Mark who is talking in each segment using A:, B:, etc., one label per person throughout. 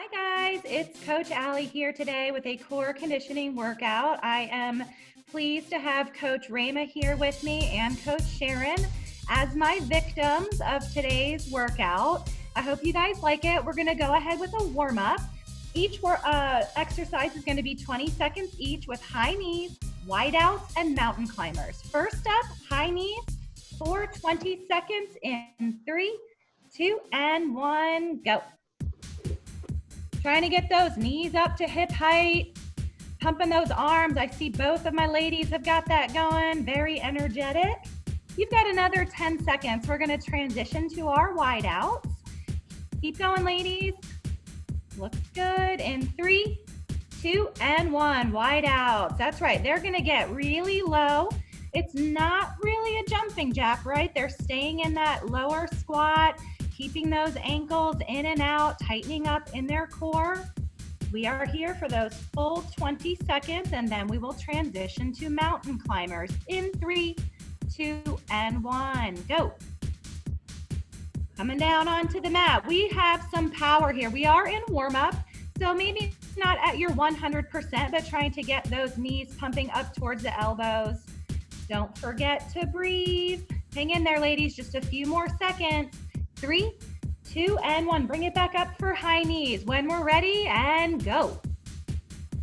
A: Hi guys, it's Coach Allie here today with a core conditioning workout. I am pleased to have Coach Rama here with me and Coach Sharon as my victims of today's workout. I hope you guys like it. We're going to go ahead with a warm-up. Each exercise is going to be 20 seconds each with high knees, wide outs, and mountain climbers. First up, high knees for 20 seconds in 3, 2, and 1, go. Trying to get those knees up to hip height, pumping those arms. I see both of my ladies have got that going, very energetic. You've got another 10 seconds. We're gonna transition to our wide outs. Keep going, ladies. Looks good. In 3, 2, and 1, wide outs. That's right, they're gonna get really low. It's not really a jumping jack, right? They're staying in that lower squat, keeping those ankles in and out, tightening up in their core. We are here for those full 20 seconds, and then we will transition to mountain climbers in 3, 2, and 1, go. Coming down onto the mat. We have some power here. We are in warm-up, so maybe not at your 100%, but trying to get those knees pumping up towards the elbows. Don't forget to breathe. Hang in there, ladies, just a few more seconds. 3, 2, and 1. Bring it back up for high knees. When we're ready, and go.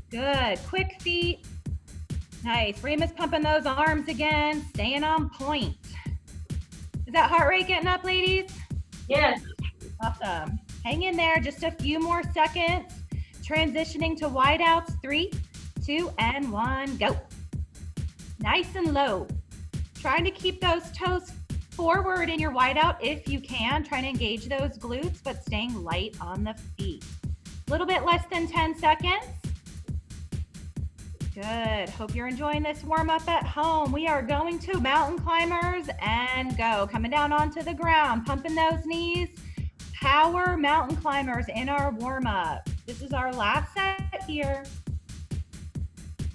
A: Good. Quick feet. Nice. Rama's pumping those arms again, staying on point. Is that heart rate getting up, ladies?
B: Yes.
A: Awesome. Hang in there. Just a few more seconds. Transitioning to wide outs. 3, 2, and 1, go. Nice and low. Trying to keep those toes forward in your wide out if you can. Trying to engage those glutes, but staying light on the feet. A little bit less than 10 seconds. Good. Hope you're enjoying this warm up at home. We are going to mountain climbers and go. Coming down onto the ground, pumping those knees. Power mountain climbers in our warm up. This is our last set here.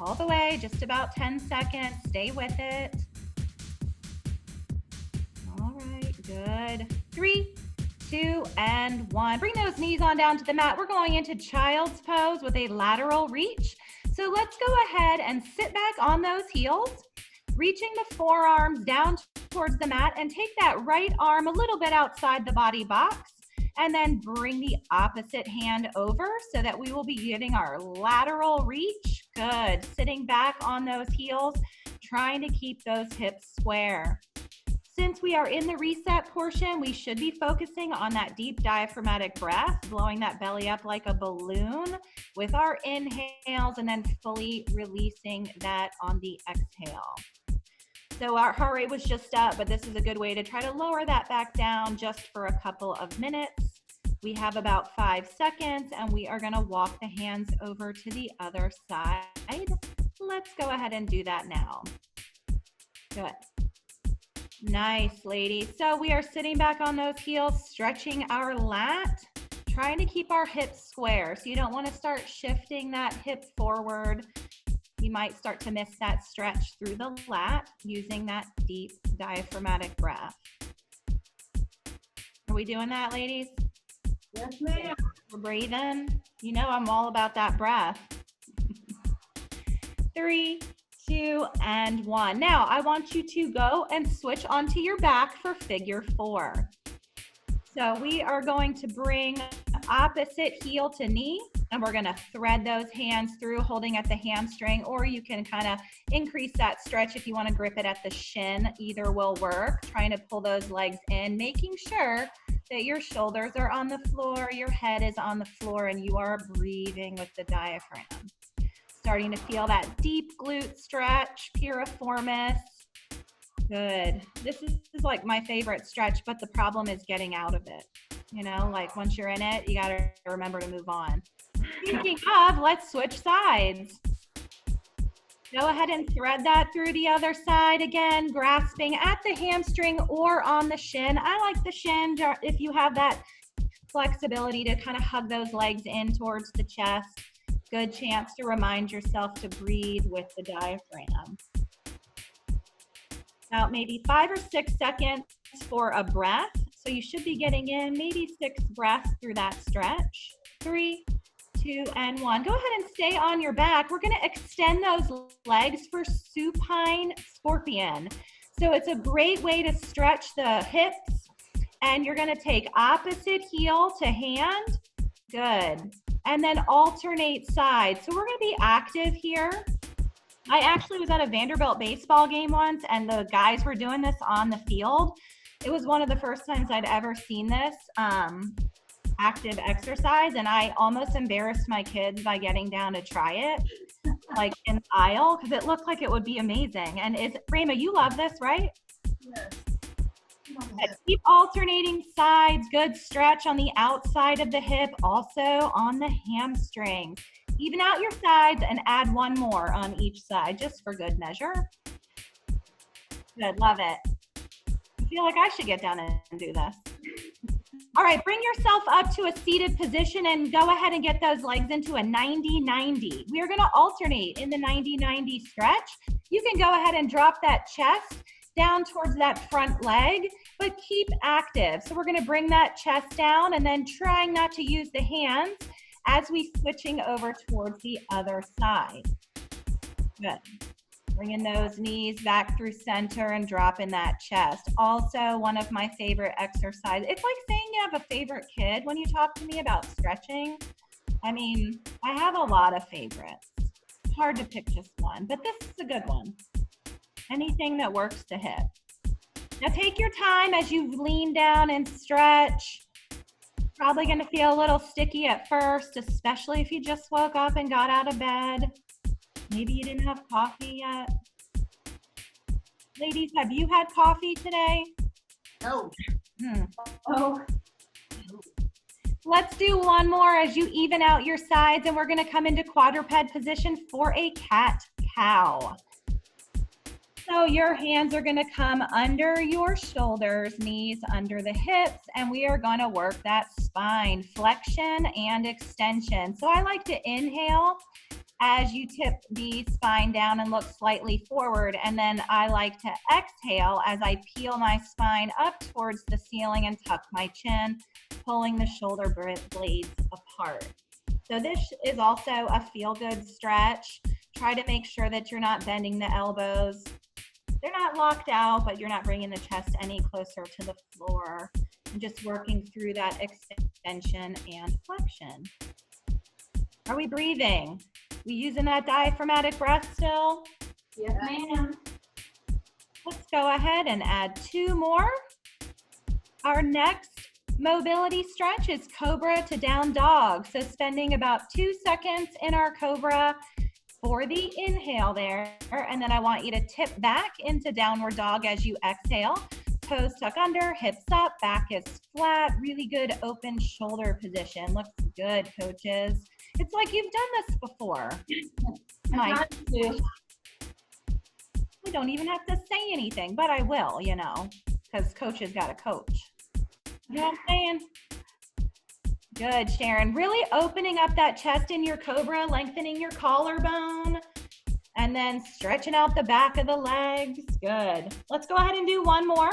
A: All the way, just about 10 seconds. Stay with it. Good. 3, 2, and 1. Bring those knees on down to the mat. We're going into child's pose with a lateral reach. So let's go ahead and sit back on those heels, reaching the forearms down towards the mat, and take that right arm a little bit outside the body box, and then bring the opposite hand over so that we will be getting our lateral reach. Good. Sitting back on those heels, trying to keep those hips square. Since we are in the reset portion, we should be focusing on that deep diaphragmatic breath, blowing that belly up like a balloon with our inhales, and then fully releasing that on the exhale. So our heart rate was just up, but this is a good way to try to lower that back down just for a couple of minutes. We have about 5 seconds, and we are gonna walk the hands over to the other side. Let's go ahead and do that now. Good. Nice, ladies. So we are sitting back on those heels, stretching our lat, trying to keep our hips square. So you don't want to start shifting that hip forward. You might start to miss that stretch through the lat using that deep diaphragmatic breath. Are we doing that, ladies?
B: Yes, ma'am.
A: We're breathing. You know I'm all about that breath. 3, 2, and 1. Now, I want you to go and switch onto your back for figure 4. So we are going to bring opposite heel to knee, and we're going to thread those hands through, holding at the hamstring, or you can kind of increase that stretch if you want to grip it at the shin. Either will work. Trying to pull those legs in, making sure that your shoulders are on the floor, your head is on the floor, and you are breathing with the diaphragm. Starting to feel that deep glute stretch, piriformis. Good. This is like my favorite stretch, but the problem is getting out of it. You know, like once you're in it, you got to remember to move on. Speaking of, let's switch sides. Go ahead and thread that through the other side again, grasping at the hamstring or on the shin. I like the shin if you have that flexibility to kind of hug those legs in towards the chest. Good chance to remind yourself to breathe with the diaphragm. About maybe 5 or 6 seconds for a breath. So you should be getting in maybe 6 breaths through that stretch. 3, 2, and 1. Go ahead and stay on your back. We're going to extend those legs for supine scorpion. So it's a great way to stretch the hips, and you're going to take opposite heel to hand. Good. And then alternate sides. So we're going to be active here. I actually was at a Vanderbilt baseball game once, and the guys were doing this on the field. It was one of the first times I'd ever seen this active exercise, and I almost embarrassed my kids by getting down to try it, like in the aisle, because it looked like it would be amazing. And Rama, you love this, right?
B: Yes.
A: Keep alternating sides. Good stretch on the outside of the hip, also on the hamstrings. Even out your sides and add one more on each side, just for good measure. Good, love it. I feel like I should get down and do this. All right, bring yourself up to a seated position and go ahead and get those legs into a 90-90. We are gonna alternate in the 90-90 stretch. You can go ahead and drop that chest down towards that front leg, but keep active. So we're gonna bring that chest down and then trying not to use the hands as we switching over towards the other side. Good. Bringing those knees back through center and dropping that chest. Also, one of my favorite exercises. It's like saying you have a favorite kid when you talk to me about stretching. I mean, I have a lot of favorites. It's hard to pick just one, but this is a good one. Anything that works to hit. Now take your time as you lean down and stretch. Probably gonna feel a little sticky at first, especially if you just woke up and got out of bed. Maybe you didn't have coffee yet. Ladies, have you had coffee today?
B: No.
A: Oh. Let's do one more as you even out your sides, and we're gonna come into quadruped position for a cat-cow. So your hands are gonna come under your shoulders, knees under the hips, and we are gonna work that spine flexion and extension. So I like to inhale as you tip the spine down and look slightly forward, and then I like to exhale as I peel my spine up towards the ceiling and tuck my chin, pulling the shoulder blades apart. So this is also a feel-good stretch. Try to make sure that you're not bending the elbows. They're not locked out, but you're not bringing the chest any closer to the floor. And just working through that extension and flexion. Are we breathing? We using that diaphragmatic breath still?
B: Yes, ma'am.
A: Let's go ahead and add 2 more. Our next mobility stretch is cobra to down dog. So spending about 2 seconds in our cobra for the inhale there, and then I want you to tip back into downward dog as you exhale. Toes tuck under, hips up, back is flat, really good open shoulder position. Looks good, coaches. It's like you've done this before. Nice. We don't even have to say anything, but I will, you know, because coach has got a coach. You know what I'm saying? Good, Sharon. Really opening up that chest in your cobra, lengthening your collarbone, and then stretching out the back of the legs. Good. Let's go ahead and do one more.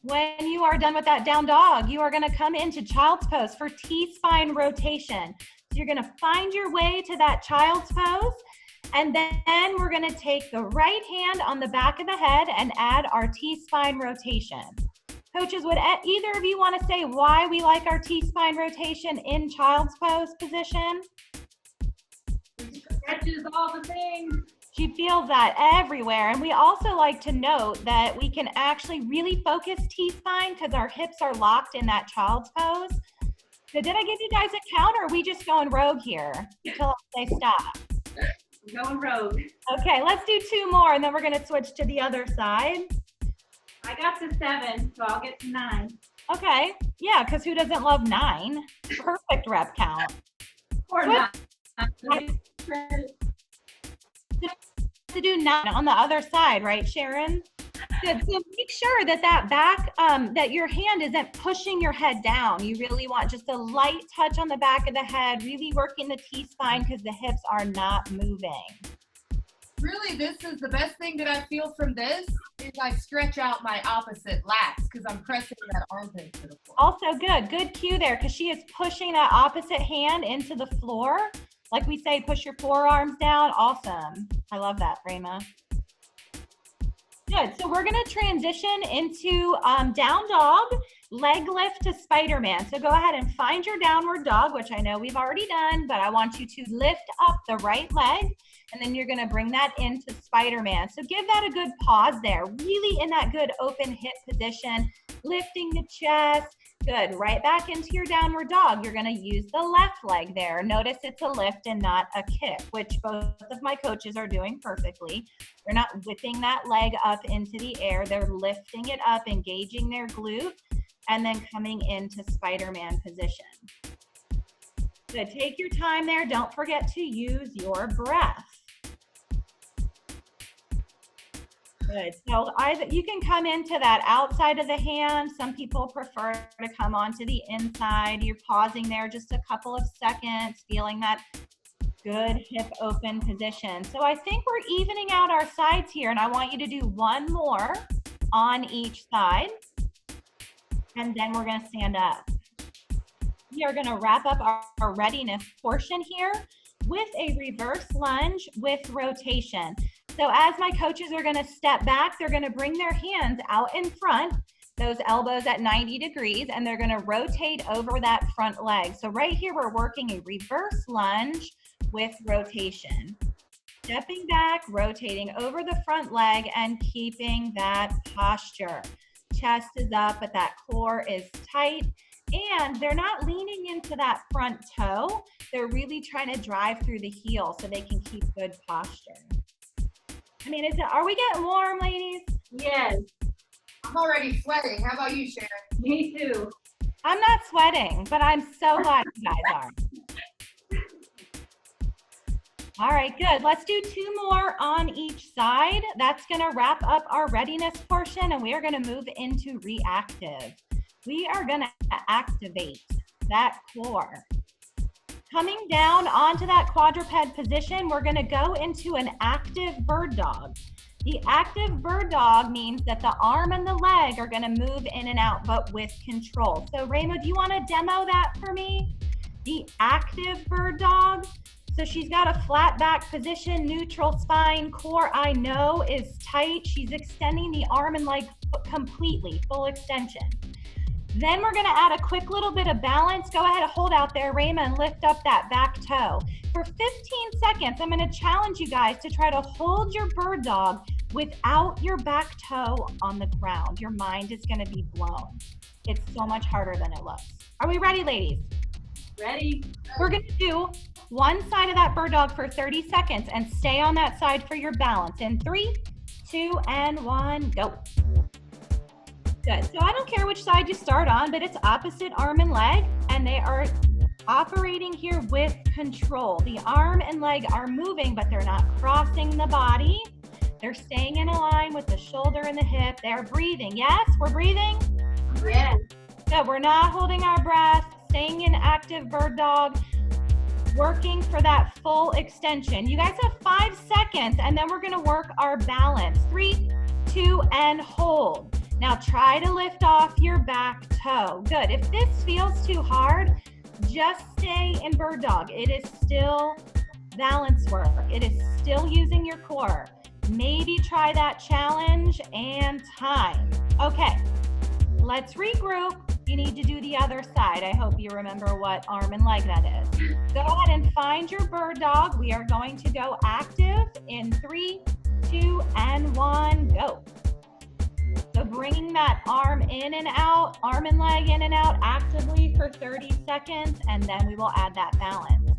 A: When you are done with that down dog, you are going to come into child's pose for T-spine rotation. So you're going to find your way to that child's pose, and then we're going to take the right hand on the back of the head and add our T-spine rotation. Coaches, would either of you want to say why we like our T-spine rotation in child's pose position?
B: Stretches all the things.
A: She feels that everywhere. And we also like to note that we can actually really focus T-spine because our hips are locked in that child's pose. So did I give you guys a count, or are we just going rogue here until I say stop?
B: We're going rogue.
A: Okay, let's do 2 more, and then we're going to switch to the other side.
B: I got to 7, so I'll get to 9.
A: Okay, yeah, because who doesn't love 9? Perfect rep count.
B: Or
A: Good.
B: 9.
A: To do 9 on the other side, right, Sharon? Good. So make sure that that back, that your hand isn't pushing your head down. You really want just a light touch on the back of the head, really working the T-spine because the hips are not moving.
C: Really, this is the best thing that I feel from this is I stretch out my opposite lats because I'm pressing that armpit to the floor.
A: Also good cue there because she is pushing that opposite hand into the floor. Like we say, push your forearms down. Awesome. I love that, Rema. Good, so we're gonna transition into down dog, leg lift to Spider-Man. So go ahead and find your downward dog, which I know we've already done, but I want you to lift up the right leg, and then you're gonna bring that into Spider-Man. So give that a good pause there, really in that good open hip position, lifting the chest. Good, right back into your downward dog. You're gonna use the left leg there. Notice it's a lift and not a kick, which both of my coaches are doing perfectly. They're not whipping that leg up into the air. They're lifting it up, engaging their glute, and then coming into Spider-Man position. Good, take your time there. Don't forget to use your breath. Good, so you can come into that outside of the hand. Some people prefer to come onto the inside. You're pausing there just a couple of seconds, feeling that good hip open position. So I think we're evening out our sides here, and I want you to do one more on each side, and then we're gonna stand up. We are gonna wrap up our readiness portion here with a reverse lunge with rotation. So as my coaches are gonna step back, they're gonna bring their hands out in front, those elbows at 90 degrees, and they're gonna rotate over that front leg. So right here, we're working a reverse lunge with rotation. Stepping back, rotating over the front leg, and keeping that posture. Chest is up, but that core is tight. And they're not leaning into that front toe. They're really trying to drive through the heel so they can keep good posture. I mean, are we getting warm, ladies?
B: Yes,
C: I'm already sweating. How about you, Sharon?
B: me too.
A: I'm not sweating, but I'm so glad you guys are. All right, good. Let's do two more on each side. That's gonna wrap up our readiness portion, and we are gonna move into reactive. We are gonna activate that core. Coming down onto that quadruped position, we're gonna go into an active bird dog. The active bird dog means that the arm and the leg are gonna move in and out, but with control. So Raymo, do you wanna demo that for me? The active bird dog. So she's got a flat back position, neutral spine, core I know is tight. She's extending the arm and leg completely, full extension. Then we're gonna add a quick little bit of balance. Go ahead and hold out there, Rayma, and lift up that back toe. For 15 seconds, I'm gonna challenge you guys to try to hold your bird dog without your back toe on the ground. Your mind is gonna be blown. It's so much harder than it looks. Are we ready, ladies?
B: Ready?
A: We're gonna do one side of that bird dog for 30 seconds and stay on that side for your balance. In 3, 2, and 1, go. Good, so I don't care which side you start on, but it's opposite arm and leg, and they are operating here with control. The arm and leg are moving, but they're not crossing the body. They're staying in a line with the shoulder and the hip. They're breathing. Yes, we're breathing?
B: Yes.
A: Good, we're not holding our breath, staying in active bird dog, working for that full extension. You guys have 5 seconds, and then we're gonna work our balance. 3, 2, and hold. Now try to lift off your back toe. Good, if this feels too hard, just stay in bird dog. It is still balance work. It is still using your core. Maybe try that challenge and time. Okay, let's regroup. You need to do the other side. I hope you remember what arm and leg that is. Go ahead and find your bird dog. We are going to go active in 3, 2, and 1, go. So bringing that arm in and out, arm and leg in and out actively for 30 seconds, and then we will add that balance.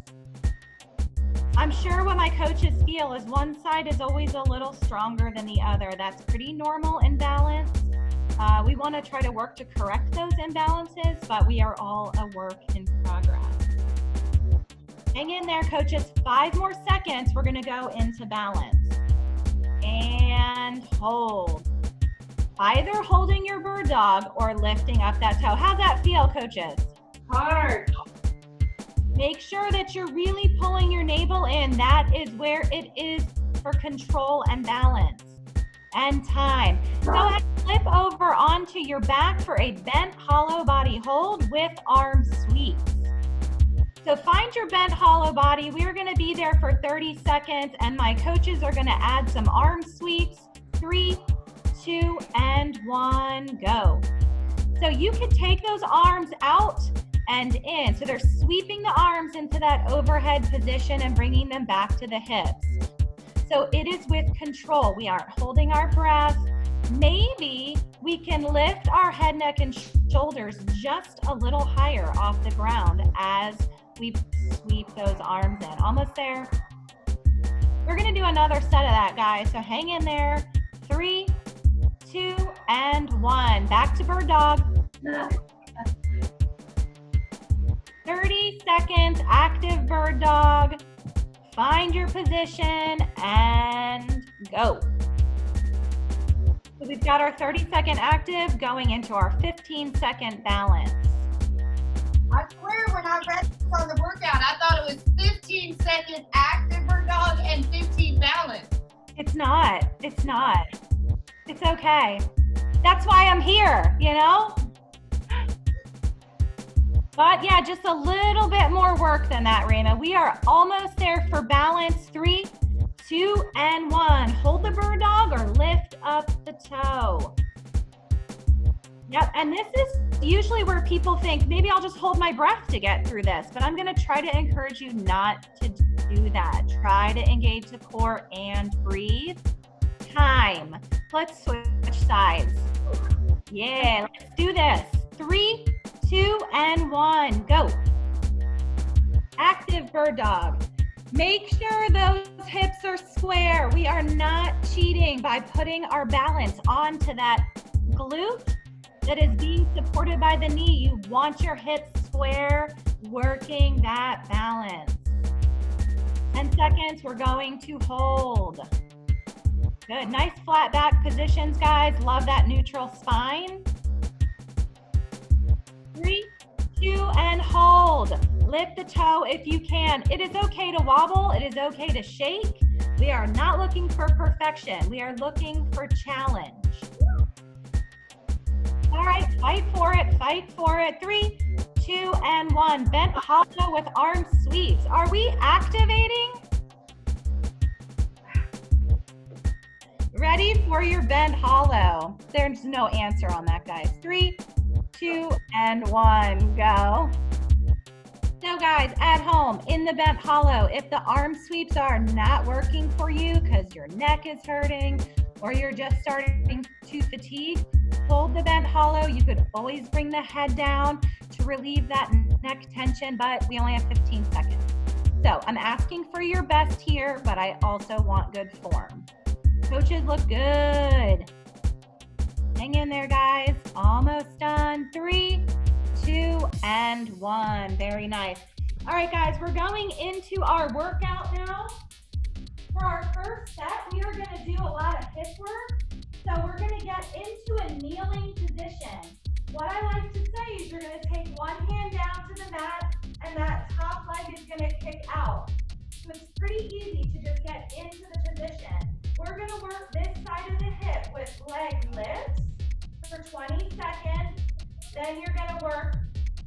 A: I'm sure what my coaches feel is one side is always a little stronger than the other. That's pretty normal in balance. We want to try to work to correct those imbalances, but we are all a work in progress. Hang in there, coaches. 5 more seconds. We're going to go into balance. And hold. Either holding your bird dog or lifting up that toe. How's that feel, coaches?
B: Hard.
A: Make sure that you're really pulling your navel in. That is where it is for control and balance. And time. Go ahead and flip over onto your back for a bent hollow body hold with arm sweeps. So find your bent hollow body. We are going to be there for 30 seconds and my coaches are going to add some arm sweeps. 3, 2, and 1, go. So you can take those arms out and in. So they're sweeping the arms into that overhead position and bringing them back to the hips. So it is with control. We aren't holding our breath. Maybe we can lift our head, neck, and shoulders just a little higher off the ground as we sweep those arms in. Almost there. We're gonna do another set of that, guys. So hang in there. 3, 2, and 1. Back to bird dog. 30 seconds, active bird dog. Find your position and go. So we've got our 30-second active going into our 15-second balance.
C: I swear when I read this on the workout, I thought it was 15 seconds active bird dog and 15 balance.
A: It's not. It's not. It's okay. That's why I'm here, you know? But yeah, just a little bit more work than that, Rayma. We are almost there for balance. 3, 2, and 1. Hold the bird dog or lift up the toe. Yep, and this is usually where people think, maybe I'll just hold my breath to get through this, but I'm gonna try to encourage you not to do that. Try to engage the core and breathe. Time. Let's switch sides. Yeah, let's do this. 3, 2, and 1, go. Active bird dog. Make sure those hips are square. We are not cheating by putting our balance onto that glute that is being supported by the knee. You want your hips square, working that balance. 10 seconds, we're going to hold. Good, nice flat back positions, guys. Love that neutral spine. 3, 2, and hold. Lift the toe if you can. It is okay to wobble. It is okay to shake. We are not looking for perfection. We are looking for challenge. All right, fight for it, fight for it. 3, 2, and 1. Bent hollow with arm sweeps. Are we activating? Ready for your bent hollow. There's no answer on that, guys. 3, 2, and 1, go. So guys, at home, in the bent hollow, if the arm sweeps are not working for you because your neck is hurting or you're just starting to fatigue, hold the bent hollow. You could always bring the head down to relieve that neck tension, but we only have 15 seconds. So I'm asking for your best here, but I also want good form. Coaches look good. Hang in there, guys. Almost done. 3, 2, and 1. Very nice. All right, guys, we're going into our workout now. For our first set, we are going to do a lot of hip work. So we're going to get into a kneeling position. What I like to say is you're going to take one hand down to the mat, and that top leg is going to kick out. So it's pretty easy to just get into the position. We're going to work this side of the hip with leg lifts for 20 seconds. Then you're going to work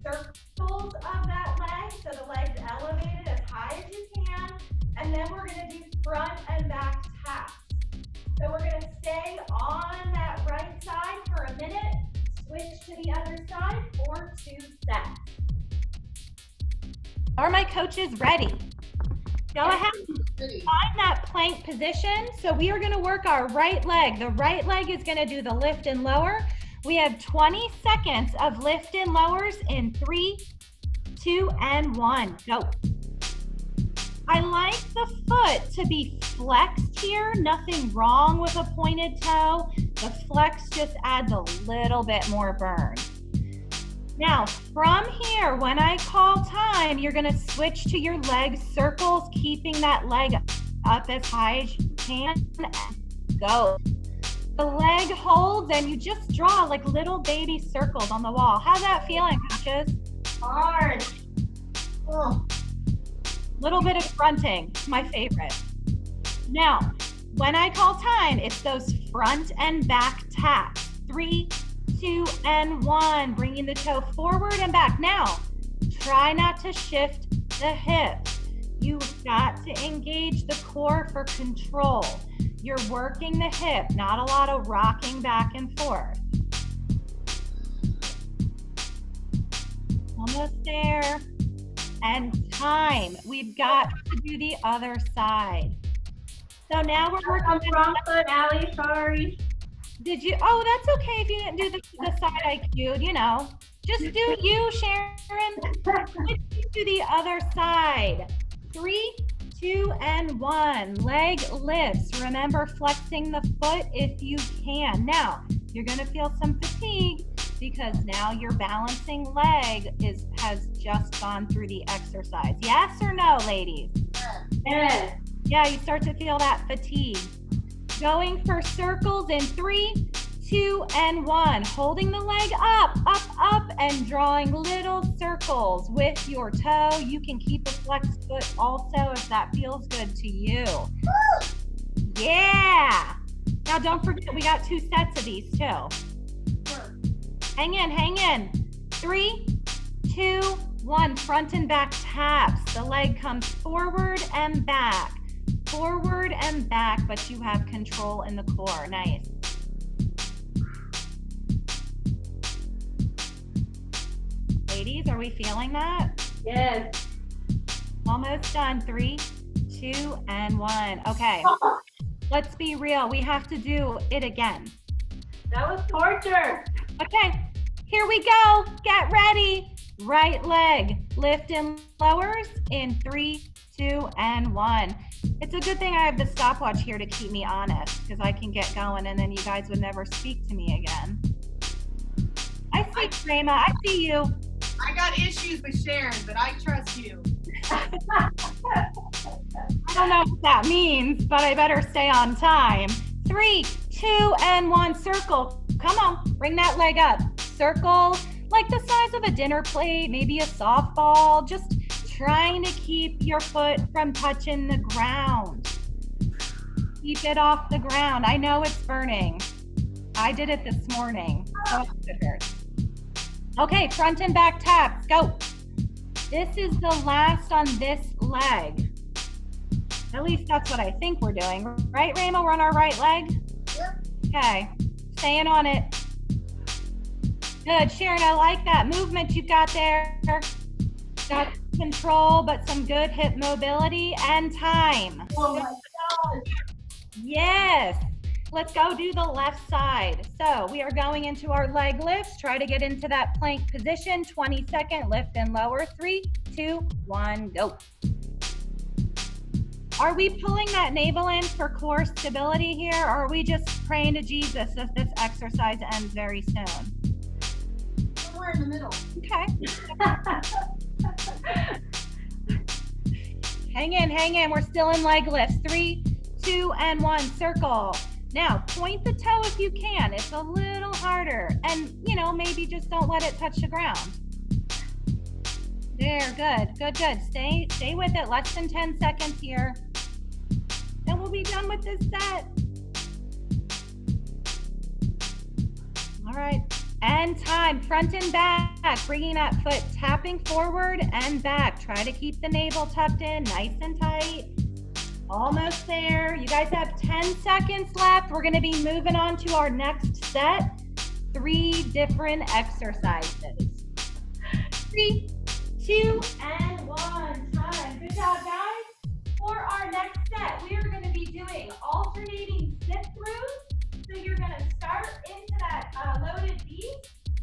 A: circles of that leg, so the leg's elevated as high as you can. And then we're going to do front and back taps. So we're going to stay on that right side for a minute, switch to the other side for 2 sets. Are my coaches ready? Go ahead and find that plank position. So we are going to work our right leg. The right leg is going to do the lift and lower. We have 20 seconds of lift and lowers in 3, 2, and 1. Go. I like the foot to be flexed here. Nothing wrong with a pointed toe. The flex just adds a little bit more burn. Now, from here, when I call time, you're going to switch to your leg circles, keeping that leg up as high as you can. Go. The leg holds, and you just draw like little baby circles on the wall. How's that feeling, coaches?
C: Hard. Oh.
A: Little bit of grunting, my favorite. Now, When I call time, it's those front and back taps. 3, 2, and 1. Bringing the toe forward and back. Now, try not to shift the hips. You've got to engage the core for control. You're working the hip, not a lot of rocking back and forth. Almost there. And time. We've got to do the other side. So now we're working.
B: Wrong foot, Allie, sorry.
A: Did you? Oh, that's okay if you didn't do the side I cued, you know. Just do you, Sharon. Let's do the other side. 3, 2, and 1. Leg lifts. Remember flexing the foot if you can. Now, you're going to feel some fatigue because now your balancing leg has just gone through the exercise. Yes or no, ladies?
B: Yes.
A: Yeah, you start to feel that fatigue. Going for circles in 3, 2, and 1. Holding the leg up, and drawing little circles with your toe. You can keep a flexed foot also if that feels good to you. Yeah. Now don't forget, we got 2 sets of these too. Hang in. 3, 2, 1. Front and back taps. The leg comes forward and back. Forward and back, but you have control in the core. Nice. Ladies, are we feeling that?
B: Yes.
A: Almost done. 3, 2, and 1. Okay. Let's be real. We have to do it again.
B: That was torture.
A: Okay. Here we go. Get ready. Right leg. Lift and lowers in 3, 2, and 1. It's a good thing I have the stopwatch here to keep me honest because I can get going and then you guys would never speak to me again. I see Rema. I see you.
C: I got issues with Sharon, but I trust you.
A: I don't know what that means, but I better stay on time. 3, 2, and 1. Circle. Come on. Bring that leg up. Circle like the size of a dinner plate, maybe a softball. Just trying to keep your foot from touching the ground. Keep it off the ground. I know it's burning. I did it this morning. Oh, it hurts. Okay, front and back taps. Go. This is the last on this leg. At least that's what I think we're doing. Right, Rama? We're on our right leg?
C: Yep.
A: Okay. Staying on it. Good. Sharon, I like that movement you've got there. Got control, but some good hip mobility and time.
B: Oh my gosh.
A: Yes. Let's go do the left side. So we are going into our leg lifts. Try to get into that plank position. 20-second lift and lower. 3, 2, 1, go. Are we pulling that navel in for core stability here, or are we just praying to Jesus that this exercise ends very soon?
C: Somewhere in the middle.
A: Okay. Hang in. We're still in leg lifts. 3, 2, and 1. Circle. Now, point the toe if you can. It's a little harder. And, maybe just don't let it touch the ground. There, good. Stay with it. Less than 10 seconds here. And we'll be done with this set. All right. And time. Front and back. Bringing that foot, tapping forward and back. Try to keep the navel tucked in, nice and tight. Almost there. You guys have 10 seconds left. We're going to be moving on to our next set. 3 different exercises. 3, 2, and 1. Time. Good job, guys. For our next set, we are going to be doing alternating sit-throughs. So you're going to start into that loaded V,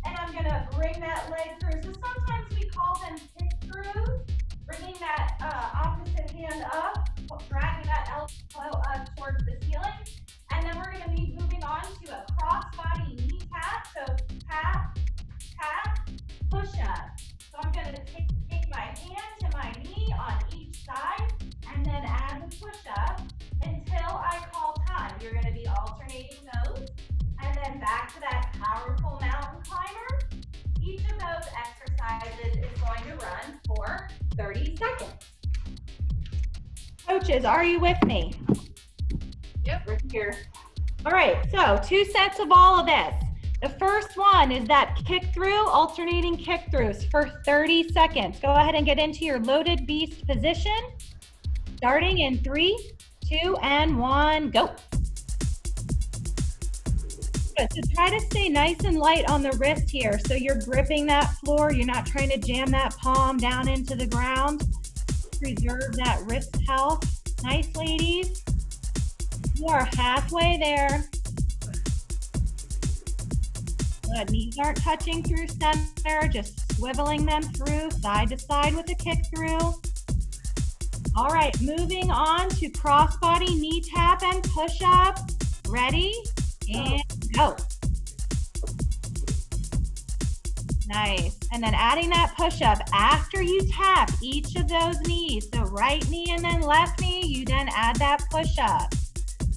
A: and I'm going to bring that leg through. So sometimes we call them kick-throughs. Bringing that opposite hand up, dragging that elbow up towards the ceiling. And then we're going to be moving on to a cross-body knee tap. So tap, tap, push up. So I'm going to take my hand to my knee on each side and then add the push up until I call time. You're going to be alternating those. And then back to that powerful mountain climber. Each of those exercises is going to run for 30 seconds. Coaches, are you with me?
C: Yep.
B: Here.
A: All right, so 2 sets of all of this. The first one is that kick through, alternating kick throughs for 30 seconds. Go ahead and get into your loaded beast position. Starting in 3, 2, and 1, go. Good, so try to stay nice and light on the wrist here. So you're gripping that floor. You're not trying to jam that palm down into the ground. Preserve that wrist health. Nice, ladies. You are halfway there. Good. Knees aren't touching through center, just swiveling them through side to side with a kick through. All right, moving on to crossbody knee tap and push up. Ready? And go. Nice. And then adding that push up after you tap each of those knees. So right knee and then left knee, you then add that push up.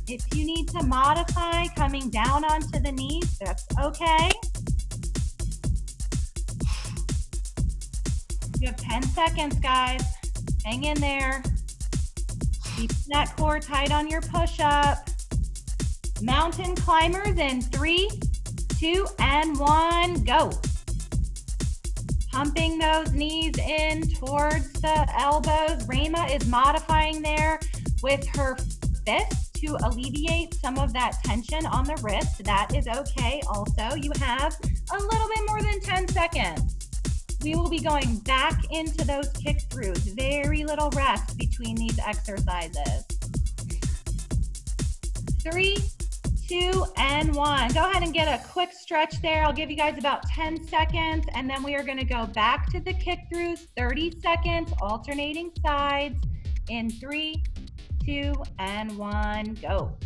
A: If you need to modify coming down onto the knees, that's okay. You have 10 seconds, guys. Hang in there. Keep that core tight on your push-up. Mountain climbers in 3, 2, and 1, go. Pumping those knees in towards the elbows. Rema is modifying there with her fist to alleviate some of that tension on the wrist. That is okay. Also, you have a little bit more than 10 seconds. We will be going back into those kick throughs. Very little rest between these exercises. 3, 2, and 1. Go ahead and get a quick stretch there. I'll give you guys about 10 seconds, and then we are going to go back to the kick throughs, 30 seconds, alternating sides in 3, 2, and 1, go.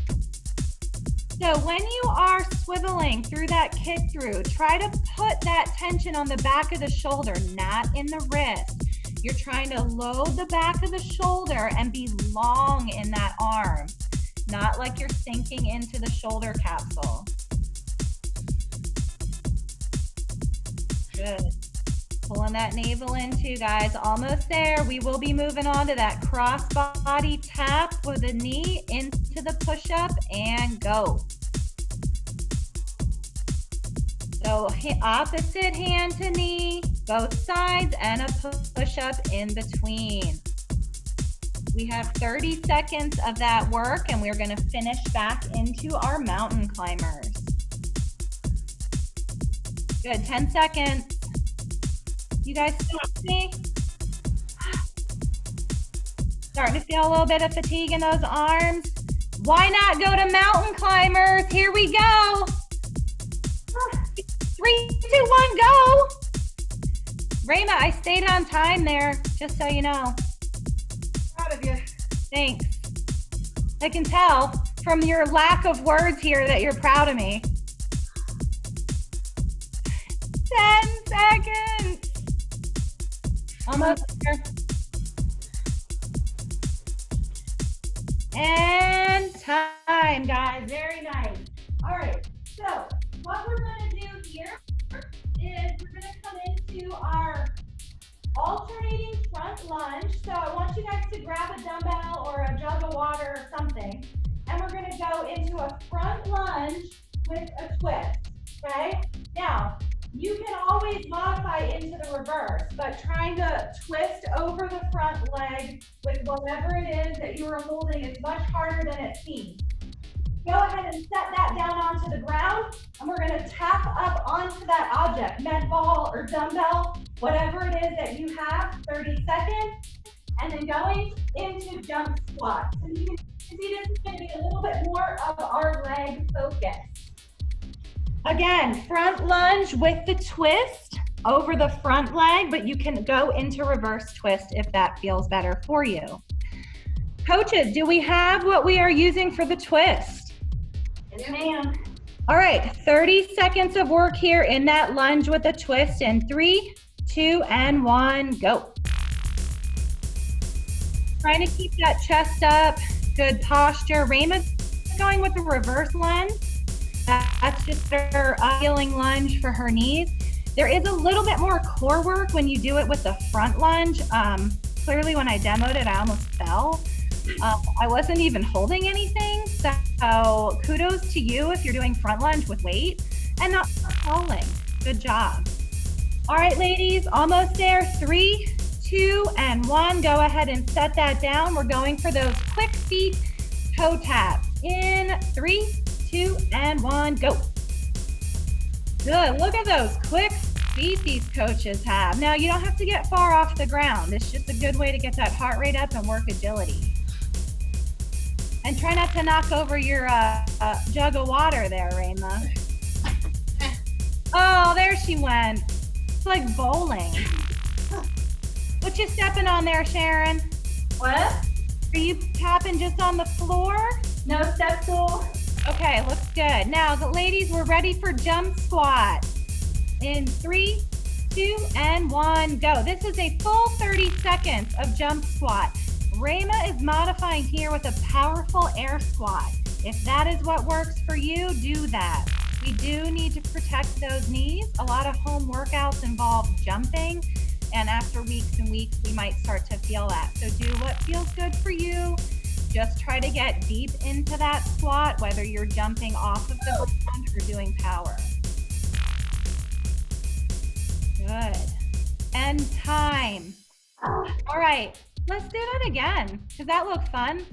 A: So when you are swiveling through that kick through, try to put that tension on the back of the shoulder, not in the wrist. You're trying to load the back of the shoulder and be long in that arm, not like you're sinking into the shoulder capsule. Good. Pulling that navel in too, guys. Almost there. We will be moving on to that cross body tap with the knee into the push-up and go. So opposite hand to knee, both sides, and a push-up in between. We have 30 seconds of that work, and we're going to finish back into our mountain climbers. Good, 10 seconds. You guys still with me? Starting to feel a little bit of fatigue in those arms. Why not go to mountain climbers? Here we go. 3, 2, 1, go. Rema, I stayed on time there, just so you know.
C: Proud of you.
A: Thanks. I can tell from your lack of words here that you're proud of me. 10 seconds. Almost there. And time, guys. Very nice. All right. So what we're going to do here is we're going to come into our alternating front lunge. So I want you guys to grab a dumbbell or a jug of water or something. And we're going to go into a front lunge with a twist. Okay? Now, you can always modify into the reverse, but trying to twist over the front leg with whatever it is that you are holding is much harder than it seems. Go ahead and set that down onto the ground, and we're going to tap up onto that object, med ball or dumbbell, whatever it is that you have, 30 seconds, and then going into jump squat. So you can see this is going to be a little bit more of our leg focus. Again, front lunge with the twist over the front leg, but you can go into reverse twist if that feels better for you. Coaches, do we have what we are using for the twist?
B: Yes, ma'am.
A: All right, 30 seconds of work here in that lunge with a twist in 3, 2, and 1, go. Trying to keep that chest up, good posture. Rema's going with the reverse lunge. That's just her healing lunge for her knees. There is a little bit more core work when you do it with the front lunge. Clearly when I demoed it, I almost fell. I wasn't even holding anything, So kudos to you if you're doing front lunge with weight and not falling. Good job. All right, ladies, almost there. 3, 2, and 1. Go ahead and set that down. We're going for those quick feet toe taps. In 3, 2, and 1, go. Good. Look at those quick feet these coaches have. Now, you don't have to get far off the ground. It's just a good way to get that heart rate up and work agility. And try not to knock over your jug of water there, Rayma. Oh, there she went. It's like bowling. What you stepping on there, Sharon?
B: What?
A: Are you tapping just on the floor?
B: No step stool?
A: Okay, looks good. Now, the ladies, we're ready for jump squat. In 3, 2, and 1, go. This is a full 30 seconds of jump squat. Rayma is modifying here with a powerful air squat. If that is what works for you, do that. We do need to protect those knees. A lot of home workouts involve jumping, and after weeks and weeks, we might start to feel that. So do what feels good for you. Just try to get deep into that squat, whether you're jumping off of the ground or doing power. Good. And time. All right, let's do that again, because that looked fun.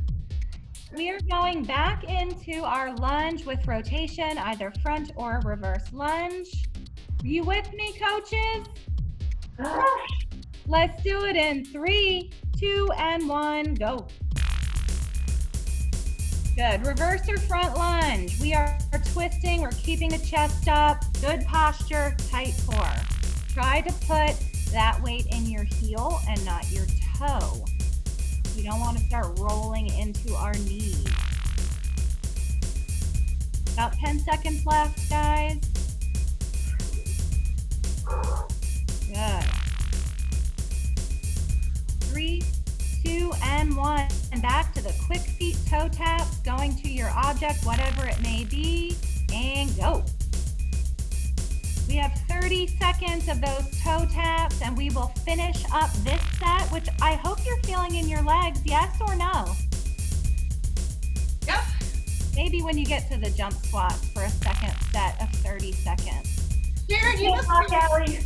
A: We are going back into our lunge with rotation, either front or reverse lunge. Are you with me, coaches? Let's do it in 3, 2, and 1, go. Good. Reverse or front lunge. We are twisting. We're keeping the chest up. Good posture, tight core. Try to put that weight in your heel and not your toe. We don't want to start rolling into our knees. About 10 seconds left, guys. Good. 3, 2, and 1. And back to the quick feet toe taps, going to your object, whatever it may be, and go. We have 30 seconds of those toe taps, and we will finish up this set, which I hope you're feeling in your legs, yes or no?
C: Yep.
A: Maybe when you get to the jump squats for a second set of 30 seconds.
C: Sharon, you must
B: Fuck, Allie.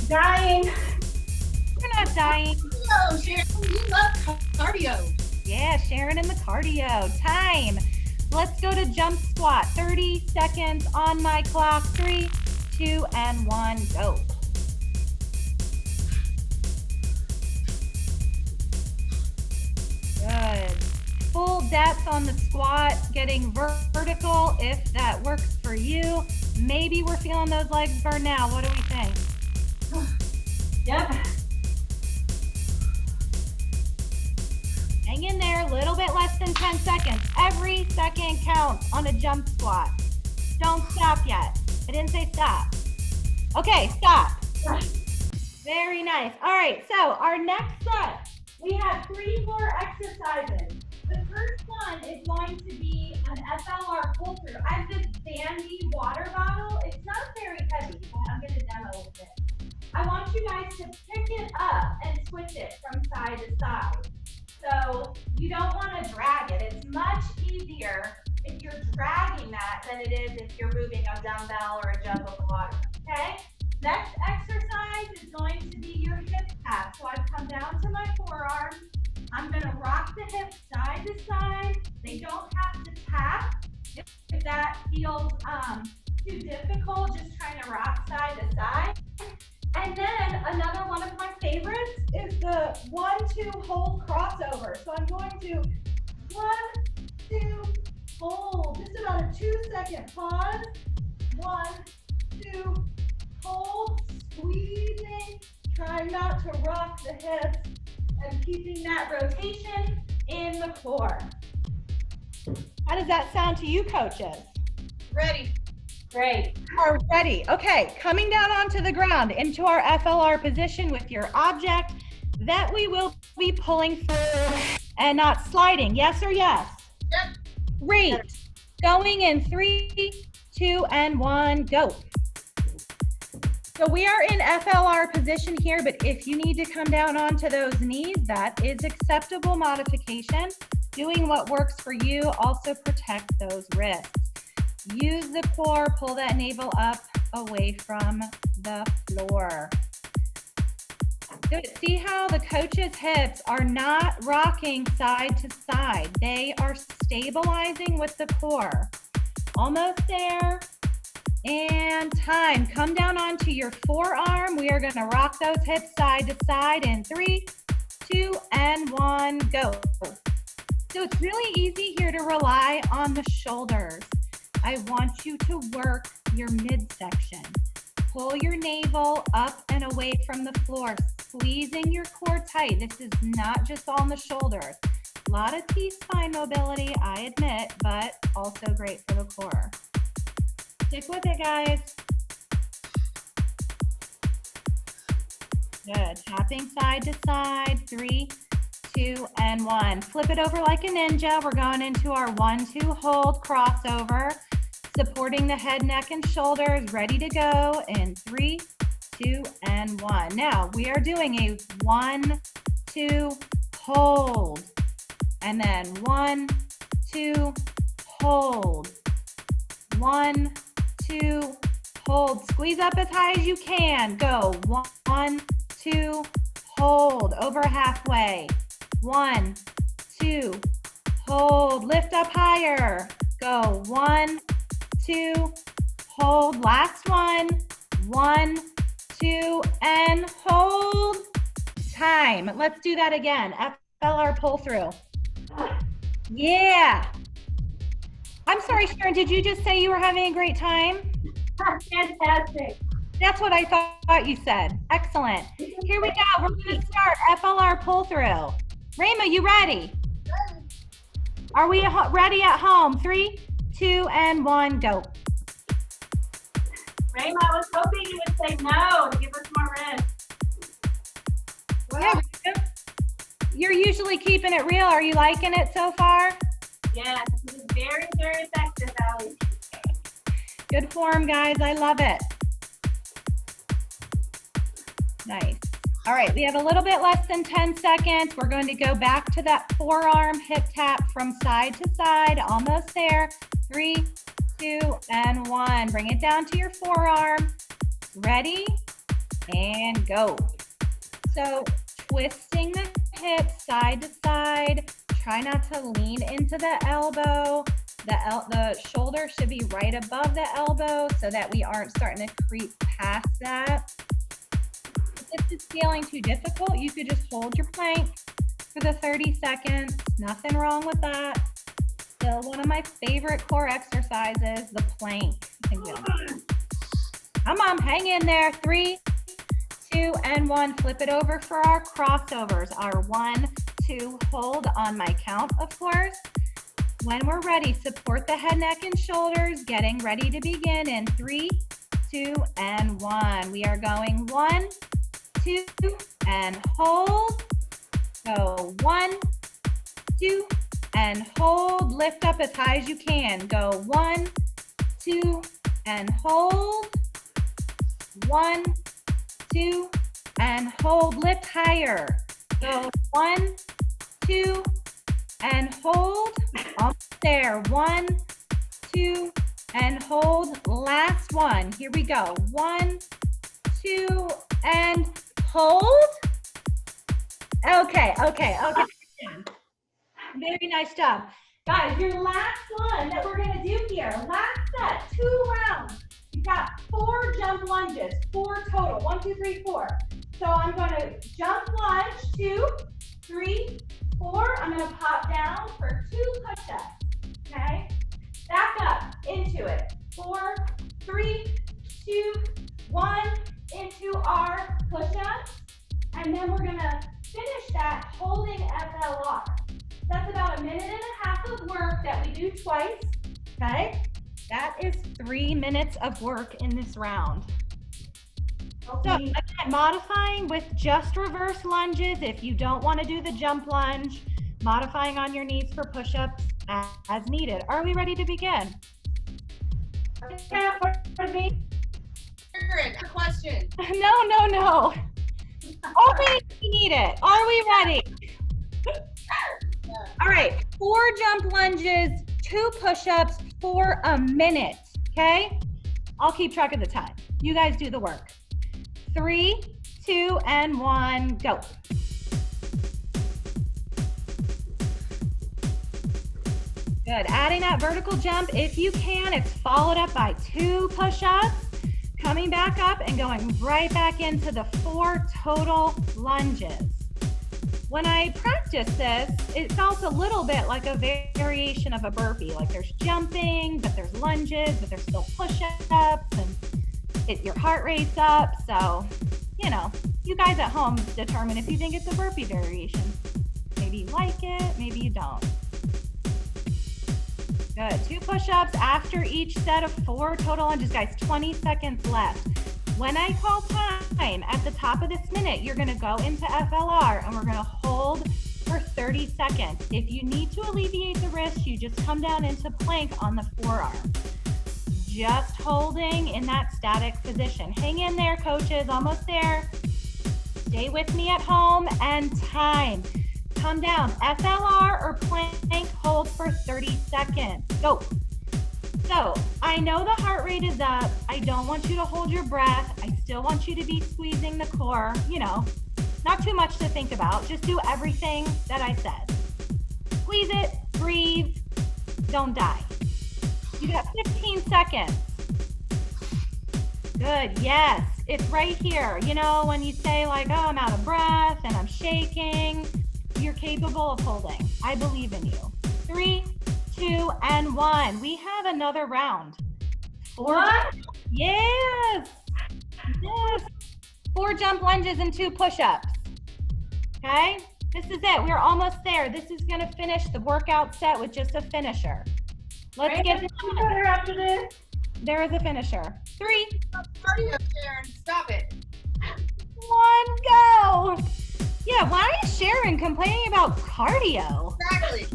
B: Dying.
A: You're not dying.
C: know, Sharon, you love cardio.
A: Yeah, Sharon and the cardio. Time. Let's go to jump squat. 30 seconds on my clock. 3, 2, and 1, go. Good. Full depth on the squat, getting vertical if that works for you. Maybe we're feeling those legs burn now. What do we think?
B: Yep.
A: Hang in there, a little bit less than 10 seconds. Every second counts on a jump squat. Don't stop yet. I didn't say stop. Okay, stop. Very nice. All right, so our next set, we have 3 more exercises. The first one is going to be an FLR pull through. I have this Zandy water bottle. It's not very heavy, but I'm going to demo with it. I want you guys to pick it up and switch it from side to side. So you don't want to drag it. It's much easier if you're dragging that than it is if you're moving a dumbbell or a jug of water, okay? Next exercise is going to be your hip tap. So I've come down to my forearms. I'm going to rock the hips side to side. They don't have to tap. If that feels too difficult, just trying to rock side to side. And then another one of my favorites is the 1-2 hold crossover. So I'm going to 1, 2, hold. Just about a 2-second pause. 1, 2, hold, squeezing. Trying not to rock the hips and keeping that rotation in the core. How does that sound to you, coaches?
C: Ready.
B: Great.
A: Are ready. Okay, coming down onto the ground into our FLR position with your object that we will be pulling through and not sliding. Yes or yes?
C: Yep.
A: Great. Going in 3, 2, and 1, go. So we are in FLR position here, but if you need to come down onto those knees, that is acceptable modification. Doing what works for you, also protect those wrists. Use the core, pull that navel up away from the floor. Good. See how the coach's hips are not rocking side to side. They are stabilizing with the core. Almost there. And time. Come down onto your forearm. We are going to rock those hips side to side in 3, 2, and 1, go. So it's really easy here to rely on the shoulders. I want you to work your midsection. Pull your navel up and away from the floor, squeezing your core tight. This is not just on the shoulders. A lot of T-spine mobility, I admit, but also great for the core. Stick with it, guys. Good. Tapping side to side. 3, 2, and 1. Flip it over like a ninja. We're going into our 1-2 hold crossover. Supporting the head, neck, and shoulders. Ready to go in 3, 2, and 1. Now, we are doing a 1, 2, hold. And then 1, 2, hold. 1, 2, hold. Squeeze up as high as you can. Go. 1, 2, hold. Over halfway. 1, 2, hold. Lift up higher. Go. 1, 2, hold. Last one. 1, 2, and hold. Time. Let's do that again. FLR pull through. Yeah. I'm sorry, Sharon, did you just say you were having a great time?
B: Fantastic.
A: That's what I thought you said. Excellent. Here we go. We're going to start FLR pull through. Rayma, you ready? Are we ready at home? 3, 2, and 1, go.
B: Rayma, I was hoping you would say no to give us more rest.
A: Yeah, you're usually keeping it real. Are you liking it so far?
B: Yes, this is very, very effective, Allie.
A: Good form, guys. I love it. Nice. All right, we have a little bit less than 10 seconds. We're going to go back to that forearm hip tap from side to side. Almost there. 3, 2, and 1. Bring it down to your forearm. Ready? And go. So twisting the hips side to side. Try not to lean into the elbow. The shoulder should be right above the elbow so that we aren't starting to creep past that. If this is feeling too difficult, you could just hold your plank for the 30 seconds. Nothing wrong with that. Still one of my favorite core exercises, the plank. Come on, hang in there. 3, 2, and 1. Flip it over for our crossovers. Our 1, 2, hold on my count, of course. When we're ready, support the head, neck, and shoulders. Getting ready to begin in 3, 2, and 1. We are going 1, 2, and hold. Go 1, 2, and hold. Lift up as high as you can. Go 1, 2, and hold. 1, 2, and hold. Lift higher. Go 1, 2, and hold. Almost there. 1, 2, and hold. Last one. Here we go. 1, 2, and hold. Okay. Very nice job. Guys, your last one that we're gonna do here, last set, 2 rounds. You've got 4 jump lunges, 4 total, 1, 2, 3, 4. So I'm gonna jump lunge, 2, 3, 4. I'm gonna pop down for 2 push-ups, okay? Back up into it. 4, 3, 2, 1, into our push-ups. And then we're gonna finish that holding FLR. That's about 1.5 minutes of work that we do twice, okay? That is 3 minutes of work in this round. So again, modifying with just reverse lunges if you don't want to do the jump lunge, modifying on your knees for push-ups as needed. Are we ready to begin?
C: Good question.
A: No. Only if you need it. Are we ready? All right, 4 jump lunges, 2 push-ups for a minute, okay? I'll keep track of the time. You guys do the work. 3, 2, and 1, go. Good, adding that vertical jump if you can. It's followed up by 2 push-ups, coming back up and going right back into the 4 total lunges. When I practiced this, it felt a little bit like a variation of a burpee. Like there's jumping, but there's lunges, but there's still push-ups, and your heart rate's up. So, you know, you guys at home determine if you think it's a burpee variation. Maybe you like it, maybe you don't. Good, 2 push-ups after each set of 4 total lunges. Guys, 20 seconds left. When I call time at the top of this minute, you're gonna go into FLR and we're gonna hold for 30 seconds. If you need to alleviate the wrist, you just come down into plank on the forearm. Just holding in that static position. Hang in there, coaches, almost there. Stay with me at home and time. Come down, FLR or plank, hold for 30 seconds. Go. So I know the heart rate is up. I don't want you to hold your breath. I still want you to be squeezing the core, you know, not too much to think about. Just do everything that I said. Squeeze it, breathe, don't die. You got 15 seconds. Good, yes, it's right here. You know, when you say like, oh, I'm out of breath and I'm shaking, you're capable of holding. I believe in you. 3, 2, and 1. We have another round. 4. Yes. Yes. 4 jump lunges and 2 push-ups. Okay? This is it. We're almost there. This is going to finish the workout set with just a finisher. Let's get it done.
B: After this.
A: There is a finisher. 3.
C: Cardio, Sharon. Stop it.
A: 1, go. Yeah, why is Sharon complaining about cardio?
C: Exactly.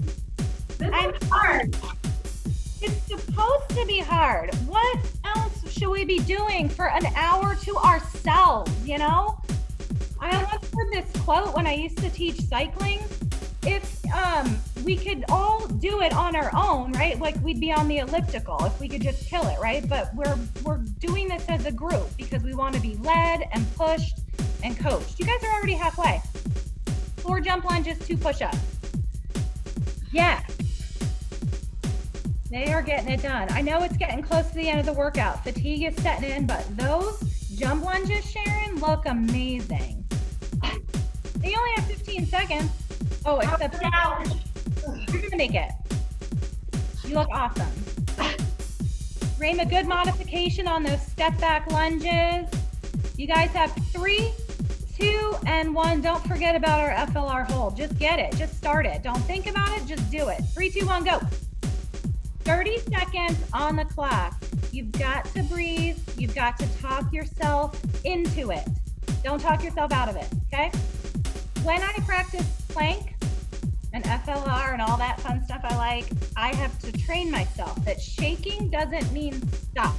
A: I'm hard. It's supposed to be hard. What else should we be doing for an hour to ourselves, you know? I once heard this quote when I used to teach cycling. If we could all do it on our own, right? Like we'd be on the elliptical if we could just kill it, right? But we're doing this as a group because we want to be led and pushed and coached. You guys are already halfway. 4 jump lunges, 2 push-ups. Yeah. They are getting it done. I know it's getting close to the end of the workout. Fatigue is setting in, but those jump lunges, Sharon, look amazing. They only have 15 seconds. Oh, except you're gonna make it. You look awesome. Rayma, good modification on those step back lunges. You guys have 3, 2, and 1. Don't forget about our FLR hold. Just get it. Just start it. Don't think about it. Just do it. 3, 2, 1, go. 30 seconds on the clock. You've got to breathe. You've got to talk yourself into it. Don't talk yourself out of it, okay? When I practice plank and FLR and all that fun stuff I like, I have to train myself that shaking doesn't mean stop.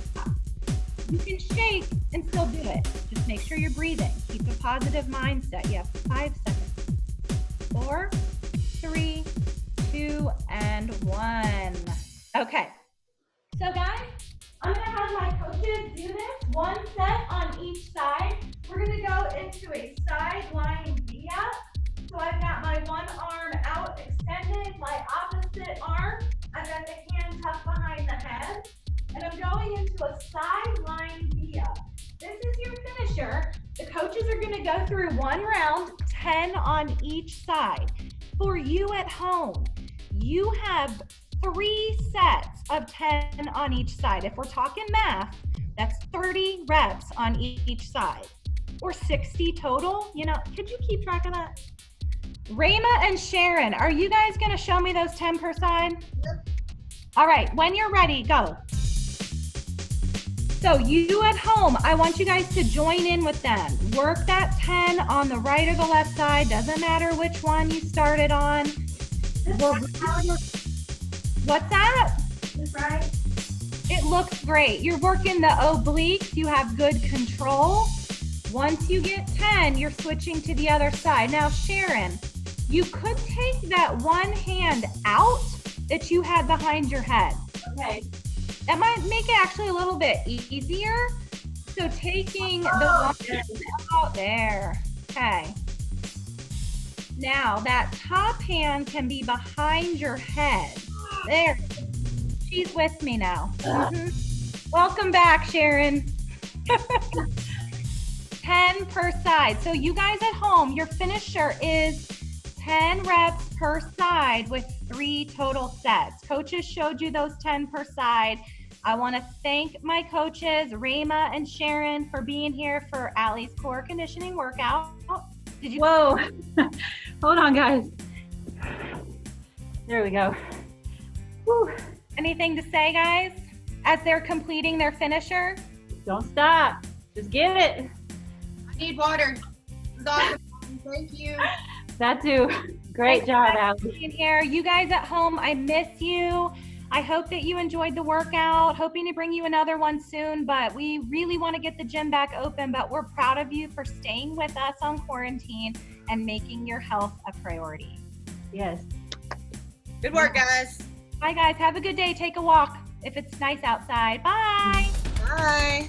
A: You can shake and still do it. Just make sure you're breathing. Keep a positive mindset. You have 5 seconds. 4, 3, 2, and 1. Okay. So guys, I'm gonna have my coaches do this 1 set on each side. We're gonna go into a side lying V-up. So I've got my one arm out extended, my opposite arm, I've got the hand tucked behind the head, and I'm going into a side lying V-up. This is your finisher. The coaches are gonna go through 1 round, 10 on each side. For you at home, you have 3 sets of 10 on each side. If we're talking math, that's 30 reps on each side, or 60 total. You know, could you keep track of that? Rayma and Sharon, are you guys gonna show me those 10 per side?
C: Yep.
A: All right, when you're ready, go. So you at home, I want you guys to join in with them. Work that 10 on the right or the left side, doesn't matter which one you started on. What's that?
B: Is right?
A: It looks great. You're working the obliques. You have good control. Once you get 10, you're switching to the other side. Now, Sharon, You could take that one hand out that you had behind your head.
B: Okay.
A: That might make it actually a little bit easier. So taking the one hand out there. Okay. Now that top hand can be behind your head. There. She's with me now. Welcome back, Sharon. 10 per side. So you guys at home, your finisher is 10 reps per side with 3 total sets. Coaches showed you those 10 per side. I want to thank my coaches, Rayma and Sharon, for being here for Allie's core conditioning workout. Did you?
B: Whoa. Hold on, guys. There we go. Whew.
A: Anything to say, guys, as they're completing their finisher?
B: Don't stop. Just get it.
C: I need water. This is awesome. Thank you.
B: That too. Great job,
A: Thanks for
B: Allie.
A: being here. You guys at home, I miss you. I hope that you enjoyed the workout. Hoping to bring you another one soon, but we really want to get the gym back open, but we're proud of you for staying with us on quarantine and making your health a priority.
B: Yes.
C: Good work, guys.
A: Bye guys, have a good day. Take a walk if it's nice outside. Bye.
C: Bye.